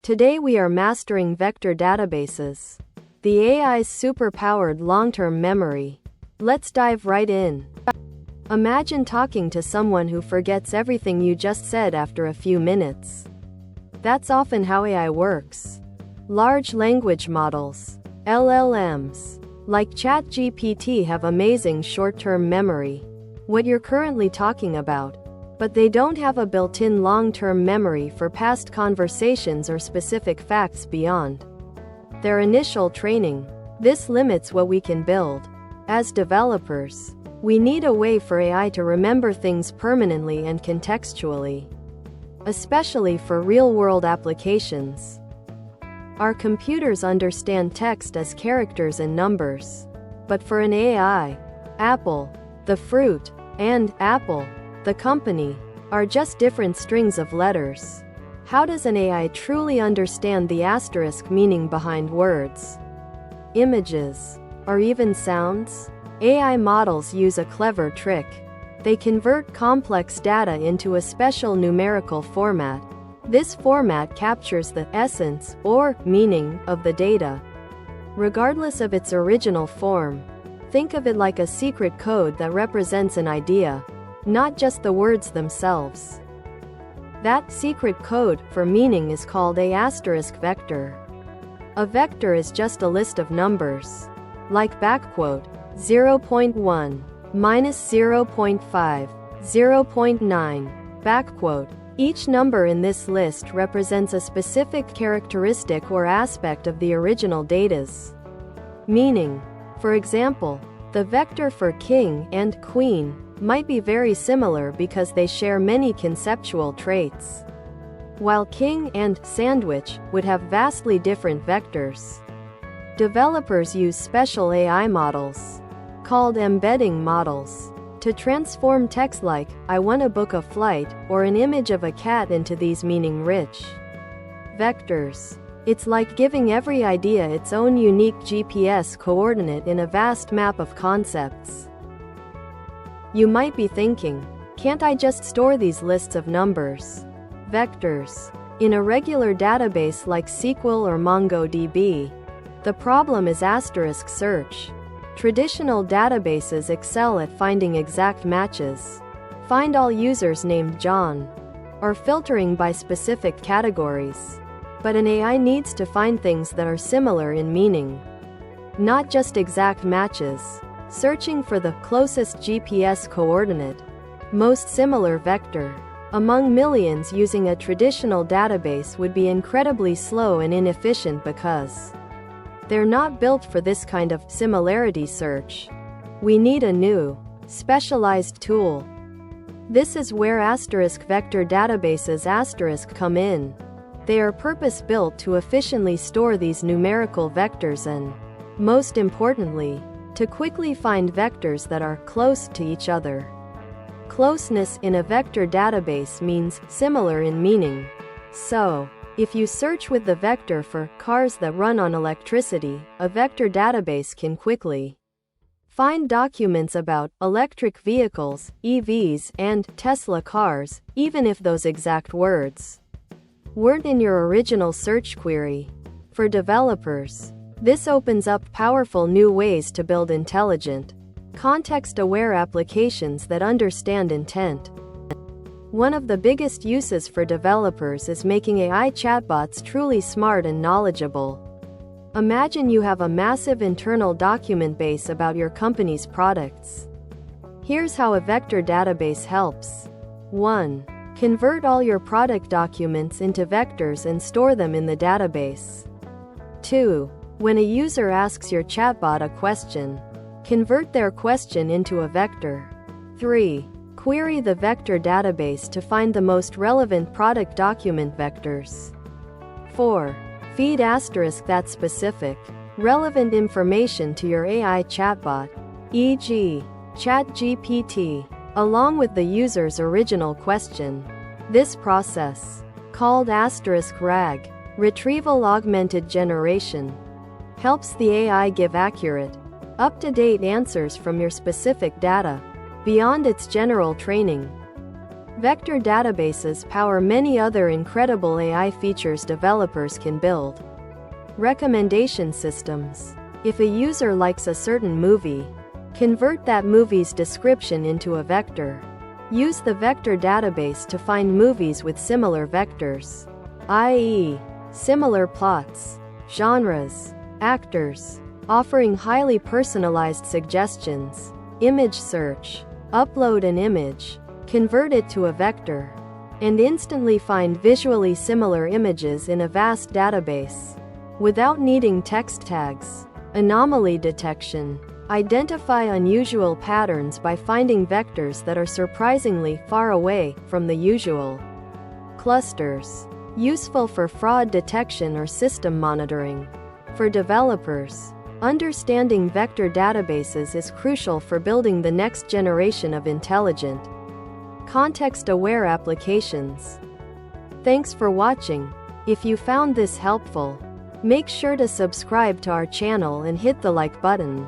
Today we are mastering vector databases, the AI's super-powered long-term memory. Let's dive right in. Imagine talking to someone who forgets everything you just said after a few minutes. That's often how AI works. Large language models, LLMs, like ChatGPT have amazing short-term memory. What you're currently talking about, but they don't have a built-in long-term memory for past conversations or specific facts beyond their initial training. This limits what we can build. As developers, we need a way for AI to remember things permanently and contextually, especially for real-world applications. Our computers understand text as characters and numbers. But for an AI, Apple, the fruit, and Apple, the company, are just different strings of letters. How does an AI truly understand the asterisk meaning behind words, images, or even sounds? AI models use a clever trick. They convert complex data into a special numerical format. This format captures the essence, or meaning, of the data, regardless of its original form. Think of it like a secret code that represents an idea, not just the words themselves. That secret code for meaning is called a asterisk vector. A vector is just a list of numbers, like 0.1 minus 0.5, 0.9, . Each number in this list represents a specific characteristic or aspect of the original data's meaning. For example, the vector for king and queen might be very similar because they share many conceptual traits, while king and sandwich would have vastly different vectors. Developers use special AI models, called embedding models, to transform text like, "I want to book a flight," or an image of a cat into these meaning-rich vectors. It's like giving every idea its own unique GPS coordinate in a vast map of concepts. You might be thinking, can't I just store these lists of numbers, vectors, in a regular database like SQL or MongoDB? The problem is asterisk search. Traditional databases excel at finding exact matches, find all users named John, or filtering by specific categories. But an AI needs to find things that are similar in meaning, not just exact matches. Searching for the closest GPS coordinate, most similar vector, among millions using a traditional database would be incredibly slow and inefficient because they're not built for this kind of similarity search. We need a new, specialized tool. This is where asterisk vector databases come in. They are purpose-built to efficiently store these numerical vectors and, most importantly, to quickly find vectors that are close to each other. Closeness in a vector database means similar in meaning. So, if you search with the vector for cars that run on electricity, a vector database can quickly find documents about electric vehicles, EVs, and Tesla cars, even if those exact words weren't in your original search query. For developers, this opens up powerful new ways to build intelligent, context-aware applications that understand intent. One of the biggest uses for developers is making AI chatbots truly smart and knowledgeable. Imagine you have a massive internal document base about your company's products. Here's how a vector database helps. 1. Convert all your product documents into vectors and store them in the database. 2. When a user asks your chatbot a question, convert their question into a vector. 3. Query the vector database to find the most relevant product document vectors. 4. Feed asterisk that specific, relevant information to your AI chatbot, e.g., ChatGPT, along with the user's original question. This process, called *RAG, retrieval augmented generation, helps the AI give accurate, up-to-date answers from your specific data, beyond its general training. Vector databases power many other incredible AI features developers can build. Recommendation systems. If a user likes a certain movie, convert that movie's description into a vector. Use the vector database to find movies with similar vectors, i.e., similar plots, genres, actors, offering highly personalized suggestions. Image search. Upload an image, convert it to a vector, and instantly find visually similar images in a vast database, without needing text tags. Anomaly detection. Identify unusual patterns by finding vectors that are surprisingly far away from the usual. Clusters. Useful for fraud detection or system monitoring. For developers, understanding vector databases is crucial for building the next generation of intelligent, context-aware applications. Thanks for watching. If you found this helpful, make sure to subscribe to our channel and hit the like button.